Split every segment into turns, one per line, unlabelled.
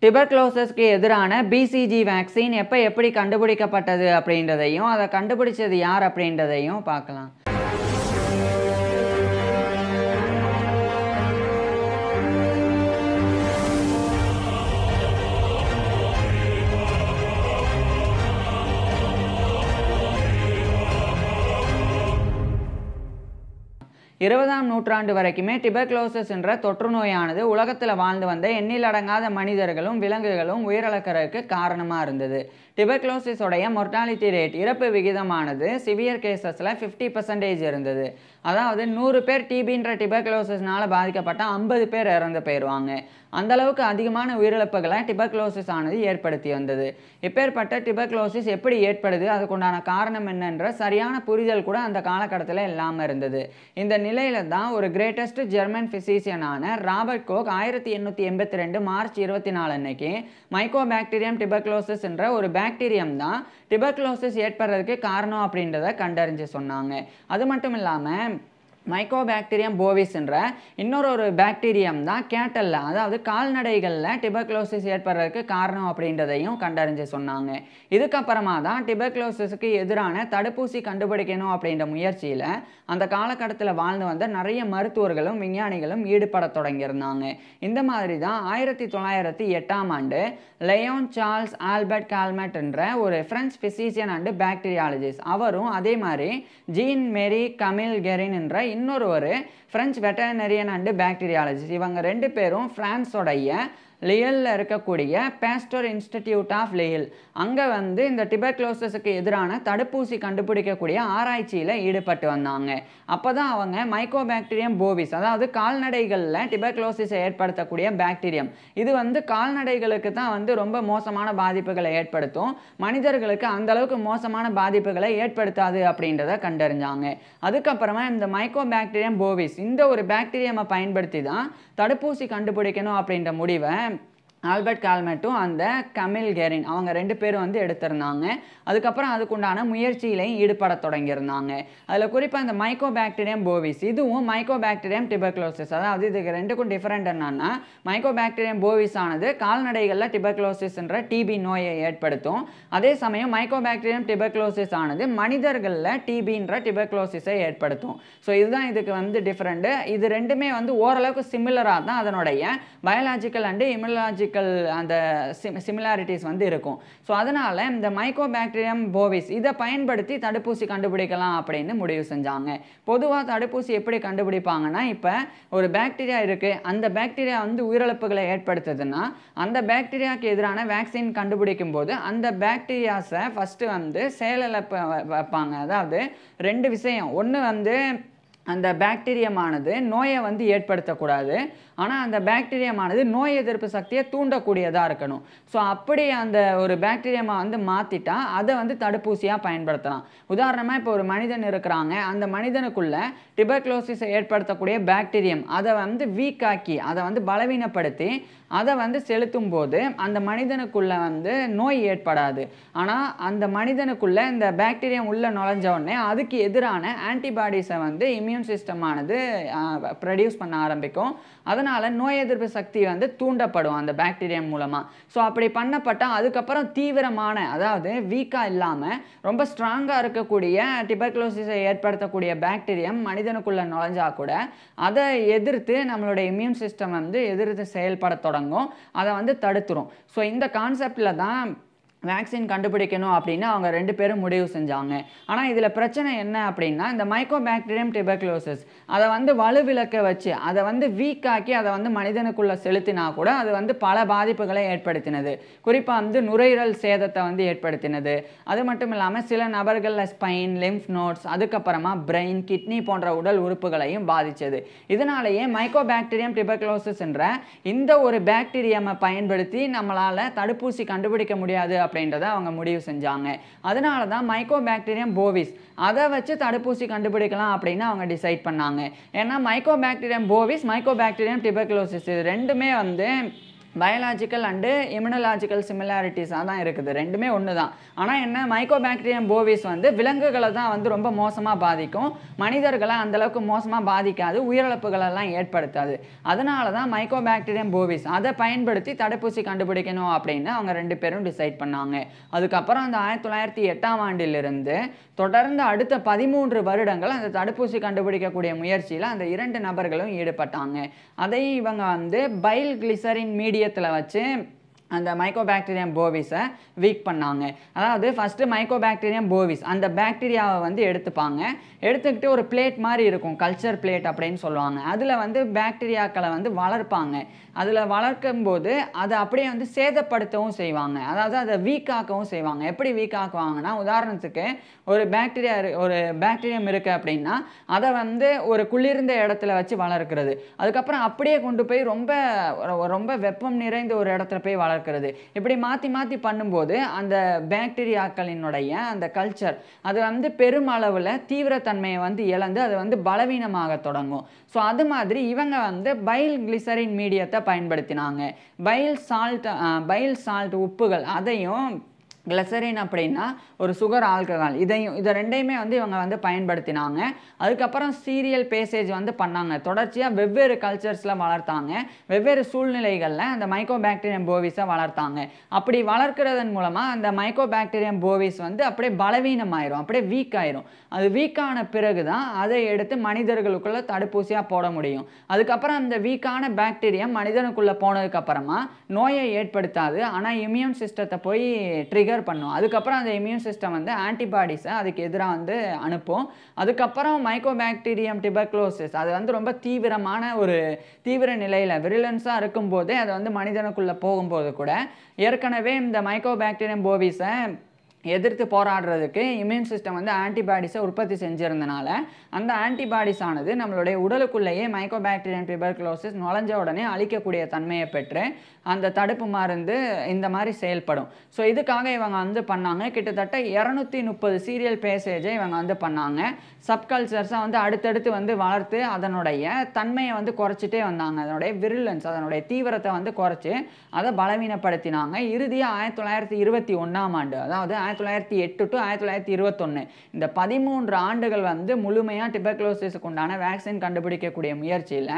டிபர்குலோசிஸ்க்கு எதிரான BCG vaccine எப்படி கண்டுபிடிக்கப்பட்டது அப்படின்றதையும் அதை கண்டுபிடிச்சது யார் அப்படின்றதையும் பார்க்கலாம். இருபதாம் நூற்றாண்டு வரைக்குமே டிபர்குலோசிஸ் என்ற தொற்று நோயானது உலகத்தில் வாழ்ந்து வந்த எண்ணிலடங்காத மனிதர்களும் விலங்குகளும் உயிரிழக்கிறதுக்கு காரணமாக இருந்தது. டிபர்குலோசிஸோடைய மொர்டாலிட்டி ரேட் இறப்பு விகிதமானது சிவியர் கேசஸில் 50% இருந்தது. அதாவது 100 பேர் டிபின்ற டிபர்குலோசிஸ்னால பாதிக்கப்பட்ட 50 பேர் இறந்து போயிடுவாங்க. அந்தளவுக்கு அதிகமான உயிரிழப்புகளை டிபர்குலோசிஸ் ஆனது ஏற்படுத்தி வந்தது. இப்பேற்பட்ட டிபர்குலோசிஸ் எப்படி ஏற்படுது, அதுக்குண்டான காரணம் என்னன்ற சரியான புரிதல் கூட அந்த காலகட்டத்தில் இல்லாமல் இருந்தது. இந்த நிலையில தான் ஒரு கிரேட்டஸ்ட் ஜெர்மன் பிசிசியனான ராபர்ட் கோக் 1882 மார்ச் 24 அன்னைக்கு மைக்கோபாக்டீரியம் டிபர்குலோசிஸ் என்ற ஒரு பாக்டீரியம் தான் டிபர்குலோசிஸ் ஏற்படுறதுக்கு காரணம் அப்படின்றத கண்டறிஞ்சு சொன்னாங்க. அது மட்டும் இல்லாமல் மைக்கோபாக்டீரியம் போவிஸ் என்ற இன்னொரு பாக்டீரியம் தான் கேட்டல்ல, அதாவது கால்நடைகளில் டிபர்குலோசிஸ் ஏற்படுறதுக்கு காரணம் அப்படின்றதையும் கண்டறிஞ்சு சொன்னாங்க. இதுக்கப்புறமா தான் டிபர்குலோசிஸுக்கு எதிரான தடுப்பூசி கண்டுபிடிக்கணும் அப்படின்ற முயற்சியில் அந்த காலகட்டத்தில் வாழ்ந்து வந்த நிறைய மருத்துவர்களும் விஞ்ஞானிகளும் ஈடுபட தொடங்கியிருந்தாங்க. இந்த மாதிரி தான் 1908ஆம் ஆண்டு லியோன் சார்ல்ஸ் ஆல்பர்ட் கால்மெட் என்ற ஒரு பிரெஞ்சு பிசிசியன் அண்டு பாக்டீரியாலஜிஸ்ட், அவரும் அதே மாதிரி ஜீன் மேரி கமில் கெரின் என்ற இன்னொரு பிரெஞ்சு வெட்டரினரியன் அண்டு பாக்டீரியாலஜிஸ்ட், இவங்க 2 பேரும் பிரான்ஸோடைய லியலில் இருக்கக்கூடிய பாஸ்டர் இன்ஸ்டிடியூட் ஆஃப் லியல் அங்கே இந்த டிபர்குலோசிஸுக்கு எதிரான தடுப்பூசி கண்டுபிடிக்கக்கூடிய ஆராய்ச்சியில் ஈடுபட்டு வந்தாங்க. அப்போ தான் அவங்க மைக்கோபாக்டீரியம் போவிஸ், அதாவது கால்நடைகளில் டிபர்குலோசிஸை ஏற்படுத்தக்கூடிய பாக்டீரியம், இது கால்நடைகளுக்கு தான் ரொம்ப மோசமான பாதிப்புகளை ஏற்படுத்தும், மனிதர்களுக்கு அந்தளவுக்கு மோசமான பாதிப்புகளை ஏற்படுத்தாது அப்படின்றத கண்டறிஞ்சாங்க. அதுக்கப்புறமா இந்த மைக்கோபாக்டீரியம் போவிஸ் இந்த ஒரு பாக்டீரியமை பயன்படுத்தி தான் தடுப்பூசி கண்டுபிடிக்கணும் அப்படின்ற முடிவை ஆல்பர்ட் கால்மெட்டும் அந்த கமில் கெரின் அவங்க 2 பேரும் எடுத்திருந்தாங்க. அதுக்கப்புறம் அதுக்குண்டான முயற்சியிலையும் ஈடுபட தொடங்கியிருந்தாங்க. அதில் குறிப்பாக இந்த மைக்கோபாக்டீரியம் போவிஸ் இதுவும் மைக்கோபாக்டீரியம் டிபர்குலோசிஸ், அதாவது இதுக்கு 2க்கும் டிஃபரெண்ட் என்னன்னா மைக்கோபாக்டீரியம் போவிஸ் ஆனது கால்நடைகளில் டிபர்குலோசிஸ் என்ற டிபி நோயை ஏற்படுத்தும். அதே சமயம் மைக்கோபாக்டீரியம் டிபர்குலோசிஸ் ஆனது மனிதர்களில் டிபின்ற டிபர்குலோசிஸை ஏற்படுத்தும். ஸோ இதுதான் இதுக்கு டிஃபரெண்ட். இது ரெண்டுமே ஓரளவுக்கு சிமிலராக தான் அதனுடைய பயாலஜிக்கல் அண்டு இம்யூனாலஜிக்கல் அந்த சிமிலாரிட்டிஸ் இருக்கும். ஸோ அதனால் இந்த மைக்கோபாக்டீரியம் போவிஸ் இதை பயன்படுத்தி தடுப்பூசி கண்டுபிடிக்கலாம் அப்படின்னு முடிவு செஞ்சாங்க. பொதுவாக தடுப்பூசி எப்படி கண்டுபிடிப்பாங்கன்னா, இப்போ ஒரு பாக்டீரியா இருக்குது, அந்த பாக்டீரியா உயிரிழப்புகளை ஏற்படுத்துதுன்னா அந்த பாக்டீரியாவுக்கு எதிரான வேக்சின் கண்டுபிடிக்கும் போது அந்த பாக்டீரியாஸை ஃபஸ்ட்டு செயலிழப்பு வைப்பாங்க. அதாவது 2 விஷயம், ஒன்று அந்த பாக்டீரியமானது நோயை ஏற்படுத்தக்கூடாது, ஆனால் அந்த பாக்டீரியமானது நோய் எதிர்ப்பு சக்தியை தூண்டக்கூடியதாக இருக்கணும். ஸோ அப்படி அந்த ஒரு பாக்டீரியமா மாற்றிட்டா அதை தடுப்பூசியாக பயன்படுத்தலாம். உதாரணமாக இப்போ ஒரு மனிதன் இருக்கிறாங்க, அந்த மனிதனுக்குள்ள டிபர்குலோசிஸை ஏற்படுத்தக்கூடிய பாக்டீரியம் அதை வீக்காக்கி அதை பலவீனப்படுத்தி அதை செலுத்தும் போது அந்த மனிதனுக்குள்ள நோய் ஏற்படாது. ஆனால் அந்த மனிதனுக்குள்ள இந்த பாக்டீரியம் உள்ள நுழைஞ்ச உடனே அதுக்கு எதிரான ஆன்டிபாடிஸை இம்யூன் சிஸ்டம் ஆனது ப்ரொடியூஸ் பண்ண ஆரம்பிக்கும். அதனால் நோய் எதிர்ப்பு சக்தி தூண்டப்படும் அந்த பாக்டீரியம் மூலமாக. ஸோ அப்படி பண்ணப்பட்டால் அதுக்கப்புறம் தீவிரமான, அதாவது வீக்காக இல்லாமல் ரொம்ப ஸ்ட்ராங்காக இருக்கக்கூடிய டிபர்குலோசிஸை ஏற்படுத்தக்கூடிய பாக்டீரியம் மனிதனுக்குள்ளே நுழைஞ்சா கூட அதை எதிர்த்து நம்மளுடைய இம்யூன் சிஸ்டம் எதிர்த்து செயல்பட தொடங்கும், அதை தடுத்துரும். ஸோ இந்த கான்செப்டில் தான் வேக்சின் கண்டுபிடிக்கணும் அப்படின்னு அவங்க 2 பேரும் முடிவு செஞ்சாங்க. ஆனால் இதில் பிரச்சனை என்ன அப்படின்னா, இந்த மைக்கோபாக்டீரியம் டிபர்குலோசிஸ் அதை வலுவிளக்க வச்சு அதை வீக்காக்கி அதை மனிதனுக்குள்ளே செலுத்தினா கூட அது பல பாதிப்புகளை ஏற்படுத்தினது. குறிப்பாக நுரையீரல் சேதத்தை ஏற்படுத்தினது. அது மட்டும் இல்லாமல் சில நபர்களில் ஸ்பைன், லிம்ஃப் நோட்ஸ், அதுக்கப்புறமா பிரெயின், கிட்னி போன்ற உடல் உறுப்புகளையும் பாதித்தது. இதனாலேயே மைக்கோபாக்டீரியம் டிபர்குலோசிஸ் என்ற இந்த ஒரு பாக்டீரியமை பயன்படுத்தி நம்மளால் தடுப்பூசி கண்டுபிடிக்க முடியாது அப்படின்றத அவங்க முடிவு செஞ்சாங்க. அதனால தான் மைக்கோபாக்டீரியம் போவிஸ் அதை வச்சு தடுப்பூசி கண்டுபிடிக்கலாம் அப்படின்னு அவங்க டிசைட் பண்ணாங்க. ஏன்னா மைக்கோபாக்டீரியம் போவிஸ், மைக்கோபாக்டீரியம் டிபர்குலோசிஸ் இது ரெண்டுமே பயாலஜிக்கல் அண்டு இம்யூனலாஜிக்கல் சிமிலாரிட்டிஸாக தான் இருக்குது, ரெண்டுமே ஒன்று தான். ஆனால் என்ன, மைக்கோபாக்டீரியம் போவிஸ் வந்து விலங்குகளை தான் வந்து ரொம்ப மோசமாக பாதிக்கும், மனிதர்களை அந்தளவுக்கு மோசமாக பாதிக்காது, உயிரிழப்புகளெல்லாம் ஏற்படுத்தாது. அதனால தான் மைக்கோபாக்டீரியம் போவிஸ் அதை பயன்படுத்தி தடுப்பூசி கண்டுபிடிக்கணும் அப்படின்னு அவங்க 2 பேரும் டிசைட் பண்ணாங்க. அதுக்கப்புறம் அந்த 1908ஆம் ஆண்டிலிருந்து தொடர்ந்து அடுத்த 13 வருடங்கள் அந்த தடுப்பூசி கண்டுபிடிக்கக்கூடிய முயற்சியில் அந்த 2 நபர்களும் ஈடுபட்டாங்க. அதை இவங்க வந்து பைல் கிளிசரின் மீடியத்தில் வச்சு அந்த மைக்கோபாக்டீரியம் போவிஸை வீக் பண்ணாங்க. அதாவது ஃபஸ்ட்டு மைக்கோபாக்டீரியம் போவிஸ் அந்த பாக்டீரியாவை வந்து எடுத்துப்பாங்க. எடுத்துக்கிட்டு ஒரு பிளேட் மாதிரி இருக்கும், கல்ச்சர் பிளேட் அப்படின்னு சொல்லுவாங்க. அதில் வந்து பாக்டீரியாக்களை வந்து வளர்ப்பாங்க. அதில் வளர்க்கும்போது அதை அப்படியே வந்து சேதப்படுத்தவும் செய்வாங்க, அதாவது அதை வீக் ஆக்கவும் செய்வாங்க. எப்படி வீக் ஆக்குவாங்கன்னா, உதாரணத்துக்கு ஒரு பாக்டீரியம் இருக்குது அப்படின்னா அதை வந்து ஒரு குளிர்ந்த இடத்துல வச்சு வளர்க்கிறது, அதுக்கப்புறம் அப்படியே கொண்டு போய் ரொம்ப வெப்பம் நிறைந்த ஒரு இடத்துல போய் வளர்க்கிறது. இப்படி மாற்றி மாற்றி பண்ணும்போது அந்த பாக்டீரியாக்களினுடைய அந்த கல்ச்சர் அது வந்து பெருமளவில் தீவிரத்தன்மையை வந்து இழந்து அது வந்து பலவீனமாக தொடங்கும். ஸோ அது மாதிரி இவங்க வந்து பைல் கிளிசரின் மீடியத்தை பயன்படுத்தினாங்க. பைல் சால்ட் உப்புகள், அதையும் கிளிசரின் அப்படின்னா ஒரு சுகர் ஆல்கஹால், இதை ரெண்டையுமே வந்து இவங்க வந்து பயன்படுத்தினாங்க. அதுக்கப்புறம் சீரியல் பேசேஜ் வந்து பண்ணாங்க. தொடர்ச்சியாக வெவ்வேறு கல்ச்சர்ஸில் வளர்த்தாங்க, வெவ்வேறு சூழ்நிலைகளில் அந்த மைக்கோபாக்டீரியம் போவிஸை வளர்த்தாங்க. அப்படி வளர்க்கிறதன் மூலமாக அந்த மைக்கோபாக்டீரியம் போவிஸ் வந்து அப்படியே பலவீனமாயிரும், அப்படியே வீக் ஆயிரும். அது வீக்கான பிறகு தான் அதை எடுத்து மனிதர்களுக்குள்ளே தடுப்பூசியாக போட முடியும். அதுக்கப்புறம் அந்த வீக்கான பாக்டீரியம் மனிதனுக்குள்ளே போனதுக்கப்புறமா நோயை ஏற்படுத்தாது, ஆனால் இம்யூன் சிஸ்டத்தை போய் ட்ரிகர் பண்ணும். அதுக்கப்புறம் அந்த இம்யூன் சிஸ்டம் வந்து ஆன்டிபாடிஸை அதுக்கு எதிராக வந்து அனுப்பும். அதுக்கப்புறம் மைக்கோபாக்டீரியம் டியூபர்குலோசிஸ் அது வந்து ரொம்ப தீவிர நிலையில் விரிலன்ஸாக இருக்கும்போதே அது வந்து மனிதனுக்குள்ளே போகும்போது கூட ஏற்கனவே இந்த மைக்கோபாக்டீரியம் போவிஸை எதிர்த்து போராடுறதுக்கு இம்யூன் சிஸ்டம் வந்து ஆன்டிபாடிஸை உற்பத்தி செஞ்சிருந்தனால அந்த ஆன்டிபாடிஸ் ஆனது நம்மளுடைய உடலுக்குள்ளேயே மைக்கோபாக்டீரியம் டியூபர்குலோசிஸ் நுழைஞ்ச உடனே அழிக்கக்கூடிய தன்மையை பெற்று அந்த தடுப்பு மருந்து இந்த மாதிரி செயல்படும். ஸோ இதுக்காக இவங்க வந்து பண்ணாங்க. கிட்டத்தட்ட 230 சீரியல் பேசேஜை இவங்க வந்து பண்ணாங்க. சப்கல்ச்சர்ஸை வந்து அடுத்தடுத்து வந்து வளர்த்து அதனுடைய தன்மையை வந்து குறைச்சிட்டே வந்தாங்க, அதனுடைய விரிலன்ஸ் அதனுடைய தீவிரத்தை வந்து குறைச்சி அதை பலவீனப்படுத்தினாங்க. இறுதியாக 1921ஆம் ஆண்டு, அதாவது 1908 டு 1921 இந்த 13 ஆண்டுகள் வந்து முழுமையாக டியூபர்குலோசிஸுக்கு உண்டான வேக்சின் கண்டுபிடிக்கக்கூடிய முயற்சியில்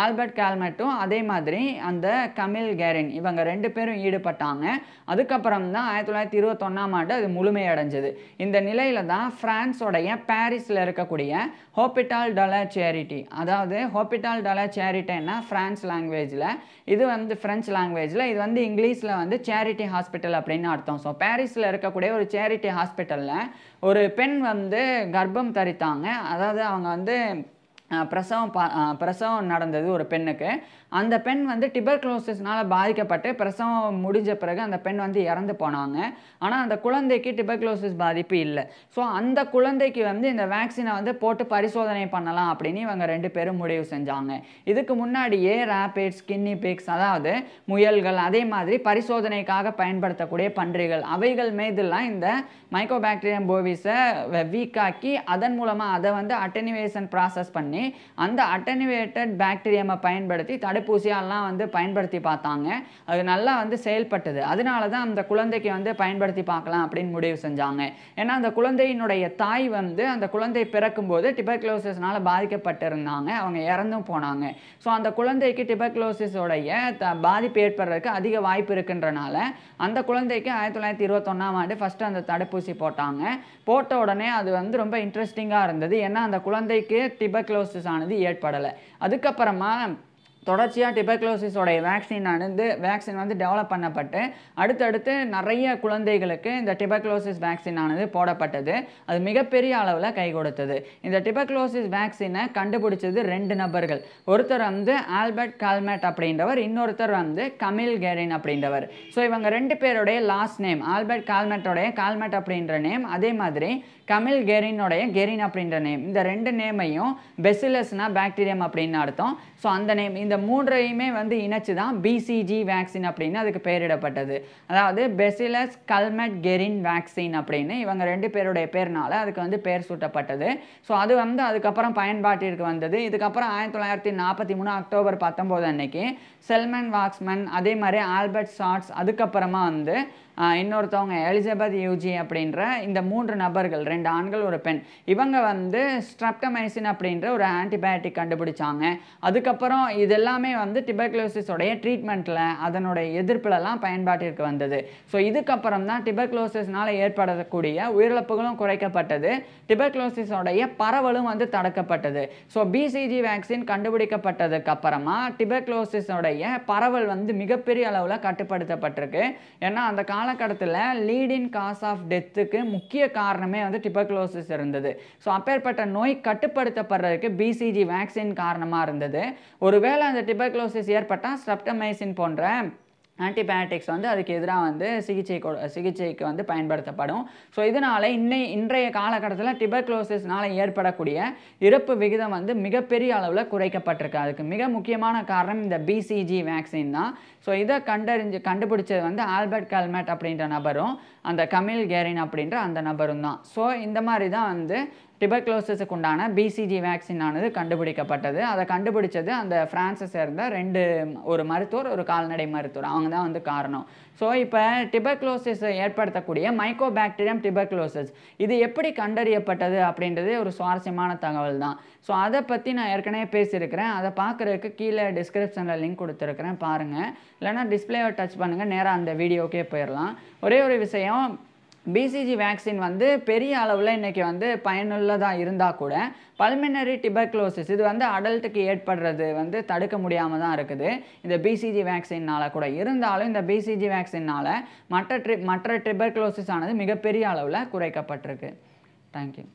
ஆல்பர்ட் கால்மெட்டும் அதே மாதிரி அந்த கமில் கேரின் இவங்க 2 பேரும் ஈடுபட்டாங்க. அதுக்கப்புறம் தான் 1921ஆம் ஆண்டு அது முழுமையடைஞ்சது. இந்த நிலையில தான் பிரான்ஸோடைய பாரிஸில் இருக்கக்கூடிய ஹோபிட்டால் ட லா சேரிட்டி, அதாவது ஹோபிட்டால் ட லா சேரிட்டின்னா பிரான்ஸ் லாங்குவேஜில், இது வந்து பிரெஞ்சு லாங்குவேஜில், இது வந்து இங்கிலீஷில் வந்து சேரிட்டி ஹாஸ்பிட்டல் அப்படின்னு அர்த்தம். ஸோ பாரிஸில் இருக்கக்கூடிய ஒரு சேரிட்டி ஹாஸ்பிட்டலில் ஒரு பெண் வந்து கர்ப்பம் தரித்தாங்க. அதாவது அவங்க வந்து பிரசவம் நடந்தது ஒரு பெண்ணுக்கு. அந்த பெண் வந்து டியூபர்குலோசிஸ்னால பாதிக்கப்பட்டு பிரசவம் முடிஞ்ச பிறகு அந்த பெண் வந்து இறந்து போனாங்க. ஆனால் அந்த குழந்தைக்கு டியூபர்குலோசிஸ் பாதிப்பு இல்லை. ஸோ அந்த குழந்தைக்கு வந்து இந்த வேக்சினை வந்து போட்டு பரிசோதனை பண்ணலாம் அப்படின்னு இவங்க 2 பேரும் முடிவு செஞ்சாங்க. இதுக்கு முன்னாடியே ரேபிட், ஸ்கின்னி பிக்ஸ், அதாவது முயல்கள், அதே மாதிரி பரிசோதனைக்காக பயன்படுத்தக்கூடிய பன்றிகள், அவைகள் மீதெல்லாம் இந்த மைக்கோபாக்டீரியம் போவிஸை வீக்காக்கி அதன் மூலமாக அதை வந்து அட்டெனுவேஷன் ப்ராசஸ் பண்ணி அந்த அட்டெனுவேட்டட் பாக்டீரியாவை பயன்படுத்தி தடுப்பூசியெல்லாம் வந்து பயன்படுத்தி பார்த்தாங்க. அது நல்லா வந்து செயல்பட்டது. அதனால தான் அந்த குழந்தைக்கு வந்து பயன்படுத்தி பார்க்கலாம் அப்படின்னு முடிவு செஞ்சாங்க. ஏன்னா அந்த குழந்தையினுடைய தாய் வந்து அந்த குழந்தை பிறக்கும்போது டியூபர்குலோசிஸ்னால பாதிக்கப்பட்டிருந்தாங்க, அவங்க இறந்தும் போனாங்க. ஸோ அந்த குழந்தைக்கு டியூபர்குலோசிஸோடைய பாதிப்பு ஏற்படுறதுக்கு அதிக வாய்ப்பு இருக்குன்றனால அந்த குழந்தைக்கு 1921ஆம் ஆண்டு ஃபஸ்ட்டு அந்த தடுப்பூசி போட்டாங்க. போட்ட உடனே அது வந்து ரொம்ப இன்ட்ரெஸ்டிங்காக இருந்தது. ஏன்னா அந்த குழந்தைக்கு டியூபர்குலோசிஸ் ஆனது ஏற்படலை. அதுக்கப்புறமா தொடர்ச்சியாக டியூபர்குலோசிஸோடைய வேக்சின் வந்து டெவலப் பண்ணப்பட்டு அடுத்தடுத்து நிறைய குழந்தைகளுக்கு இந்த டியூபர்குலோசிஸ் வேக்சின் ஆனது போடப்பட்டது. அது மிகப்பெரிய அளவில் கை கொடுத்தது. இந்த டியூபர்குலோசிஸ் வேக்சினை கண்டுபிடிச்சது 2 நபர்கள். ஒருத்தர் வந்து ஆல்பர்ட் கால்மெட் அப்படின்றவர், இன்னொருத்தர் வந்து கமில் கேரின் அப்படின்றவர். ஸோ இவங்க 2 பேருடைய லாஸ்ட் நேம், ஆல்பர்ட் கால்மெட்டோடைய கால்மெட் அப்படின்ற நேம், அதே மாதிரி கமில் கேரினோடைய கெரின் அப்படின்ற நேம், இந்த 2 நேமையும் பெசிலஸ்னா பாக்டீரியம் அப்படின்னு அர்த்தம். ஸோ அந்த நேம், இந்த இந்த மூன்றையுமே வந்து இணைச்சு தான் பிசிஜி வேக்சின் அப்படின்னு அதுக்கு பெயரிடப்பட்டது. அதாவது பெசிலஸ் கல்மெட்-கெரின் வேக்சின் அப்படின்னு இவங்க 2 பேருடைய பேர்னால அதுக்கு வந்து பேர் சூட்டப்பட்டது. ஸோ அது வந்து அதுக்கப்புறம் பயன்பாட்டிற்கு வந்தது. இதுக்கப்புறம் 1943 அக்டோபர் 19 அன்னைக்கு செல்மன் வாக்ஸ்மன், அதே மாதிரி ஆல்பர்ட் சாட்ஸ், அதுக்கப்புறமா வந்து இன்னொருத்தவங்க எலிசபெத் யூஜி அப்படின்ற இந்த 3 நபர்கள், 2 ஆண்கள் 1 பெண், இவங்க வந்து ஸ்ட்ரெப்டமைசின் அப்படின்ற ஒரு ஆன்டிபயோட்டிக் கண்டுபிடிச்சாங்க. அதுக்கப்புறம் இதெல்லாமே வந்து டியூபர்குலோசிஸோடைய ட்ரீட்மெண்ட்டில் அதனுடைய எதிர்ப்புலலாம் பயன்பாட்டிற்கு வந்தது. ஸோ இதுக்கப்புறம் தான் டியூபர்குலோசிஸ்னால் ஏற்படக்கூடிய உயிரிழப்புகளும் குறைக்கப்பட்டது, டியூபர்குலோசிஸோடைய பரவலும் வந்து தடுக்கப்பட்டது. ஸோ பிசிஜி வேக்சின் கண்டுபிடிக்கப்பட்டதுக்கு அப்புறமா டியூபர்குலோசிஸோடைய பரவல் வந்து மிகப்பெரிய அளவில் கட்டுப்படுத்தப்பட்டிருக்கு. ஏன்னா அந்த காலகட்டத்தில் லீடிங் காஸ் ஆஃப் டெத்துக்கு முக்கிய காரணமே வந்து டியூபர்குலோசிஸ் இருந்தது. ஸோ அப்பேற்பட்ட நோய் கட்டுப்படுத்தப்படுறதுக்கு பிசிஜி வேக்சின் காரணமாக இருந்தது. ஒருவேளை அந்த டியூபர்குலோசிஸ் ஏற்பட்டால் ஸ்ட்ரெப்டமைசின் போன்ற ஆன்டிபயோட்டிக்ஸ் வந்து அதுக்கு எதிராக வந்து சிகிச்சைக்கு வந்து பயன்படுத்தப்படும். ஸோ இதனால் இன்றைய காலகட்டத்தில் டியூபர்குலோசிஸ்னால் ஏற்படக்கூடிய இறப்பு விகிதம் வந்து மிகப்பெரிய அளவில் குறைக்கப்பட்டிருக்கு. அதுக்கு மிக முக்கியமான காரணம் இந்த பிசிஜி வேக்சின் தான். ஸோ இதை கண்டுபிடிச்சது வந்து ஆல்பர்ட் கல்மெட் அப்படின்ற நபரும் அந்த கமில் கேரின் அப்படின்ற அந்த நபரும் தான். ஸோ இந்த மாதிரி தான் வந்து டியூபர்குலோசிஸுக்கு உண்டான பிசிஜி வேக்சின் ஆனது கண்டுபிடிக்கப்பட்டது. அதை கண்டுபிடிச்சது அந்த பிரான்ஸை சேர்ந்த 2 ஒரு மருத்துவர், ஒரு கால்நடை மருத்துவர், அவங்க தான் வந்து காரணம். ஸோ இப்போ டியூபர்குலோசிஸ் ஏற்படுத்தக்கூடிய மைக்கோபாக்டீரியம் டியூபர்குலோசிஸ் இது எப்படி கண்டறியப்பட்டது அப்படின்றது ஒரு சுவாரஸ்யமான தகவல் தான். ஸோ அதை பற்றி நான் ஏற்கனவே பேசியிருக்கிறேன். அதை பார்க்குறதுக்கு கீழே டிஸ்கிரிப்ஷனில் லிங்க் கொடுத்துருக்குறேன், பாருங்கள். இல்லைனா டிஸ்பிளேவை டச் பண்ணுங்கள், நேராக அந்த வீடியோக்கே போயிடலாம். ஒரே ஒரு விஷயம், பிசிஜி வேக்சின் வந்து பெரிய அளவில் இன்றைக்கி வந்து பயனுள்ளதாக இருந்தால் கூட பல்மினரி டியூபர்குலோசிஸ் இது வந்து அடல்ட்டுக்கு ஏற்படுறது வந்து தடுக்க முடியாமல் தான் இருக்குது இந்த பிசிஜி வேக்சின்னால் கூட. இருந்தாலும் இந்த பிசிஜி வேக்சின்னால் மற்ற டியூபர்குலோசிஸ் ஆனது மிகப்பெரிய அளவில் குறைக்கப்பட்டிருக்கு. தேங்க்யூ.